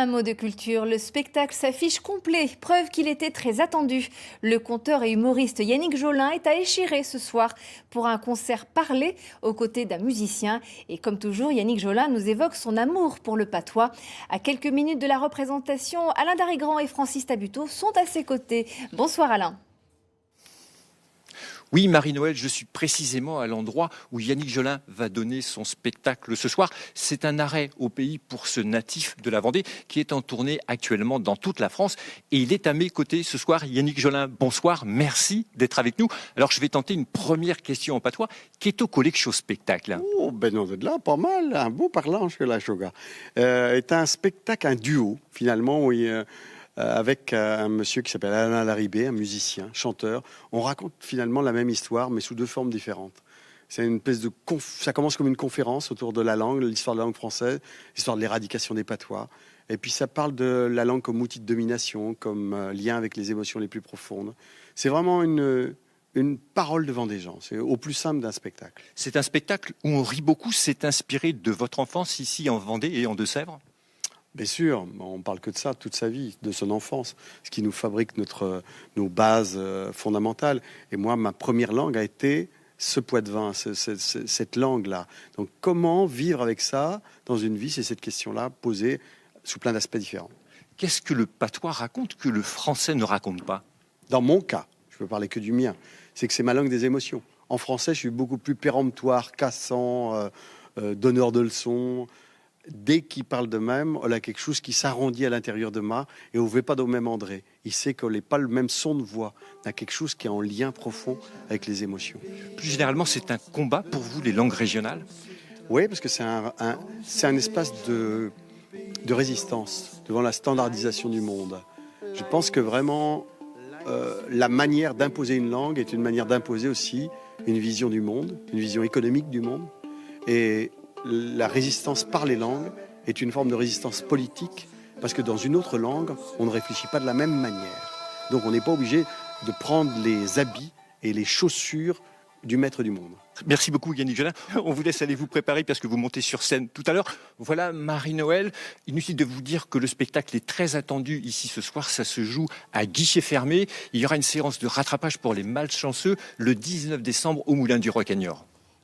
Un mot de culture, le spectacle s'affiche complet, preuve qu'il était très attendu. Le conteur et humoriste Yannick Jolin est à Échiré ce soir pour un concert parlé aux côtés d'un musicien. Et comme toujours, Yannick Jolin nous évoque son amour pour le patois. À quelques minutes de la représentation, Alain Darigrand et Francis Tabuteau sont à ses côtés. Bonsoir Alain. Oui, Marie-Noël, je suis précisément à l'endroit où Yannick Jolin va donner son spectacle ce soir. C'est un arrêt au pays pour ce natif de la Vendée qui est en tournée actuellement dans toute la France. Et il est à mes côtés ce soir. Yannick Jolin, bonsoir, merci d'être avec nous. Alors je vais tenter une première question en patois. Qu'est-ce collé que spectacle? Oh, ben non, de là, pas mal. Un beau parlange que la Shoga. Est un spectacle, un duo, finalement, où avec un monsieur qui s'appelle Alain Larribé, un musicien, chanteur. On raconte finalement la même histoire, mais sous deux formes différentes. C'est une espèce de ça commence comme une conférence autour de la langue, l'histoire de la langue française, l'histoire de l'éradication des patois. Et puis ça parle de la langue comme outil de domination, comme lien avec les émotions les plus profondes. C'est vraiment une parole devant des gens. C'est au plus simple d'un spectacle. C'est un spectacle où on rit beaucoup. C'est inspiré de votre enfance ici en Vendée et en Deux-Sèvres? Bien sûr, on parle que de ça toute sa vie, de son enfance, ce qui nous fabrique nos bases fondamentales. Et moi, ma première langue a été ce poitevin, cette langue-là. Donc comment vivre avec ça dans une vie, c'est cette question-là posée sous plein d'aspects différents. Qu'est-ce que le patois raconte que le français ne raconte pas? Dans mon cas, je peux parler que du mien, c'est que c'est ma langue des émotions. En français, je suis beaucoup plus péremptoire, cassant, donneur de leçons. Dès qu'il parle de même, on a quelque chose qui s'arrondit à l'intérieur de moi et on ne veut pas au même André. Il sait qu'on n'est pas le même son de voix. On a quelque chose qui est en lien profond avec les émotions. Plus généralement, c'est un combat pour vous, les langues régionales? Oui, parce que c'est un espace de résistance devant la standardisation du monde. Je pense que vraiment, la manière d'imposer une langue est une manière d'imposer aussi une vision du monde, une vision économique du monde. Et la résistance par les langues est une forme de résistance politique parce que dans une autre langue, on ne réfléchit pas de la même manière. Donc on n'est pas obligé de prendre les habits et les chaussures du maître du monde. Merci beaucoup Yannick Jolin. On vous laisse aller vous préparer parce que vous montez sur scène tout à l'heure. Voilà Marie-Noël. Inutile de vous dire que le spectacle est très attendu ici ce soir. Ça se joue à guichet fermé. Il y aura une séance de rattrapage pour les malchanceux le 19 décembre au Moulin du Rocagnor.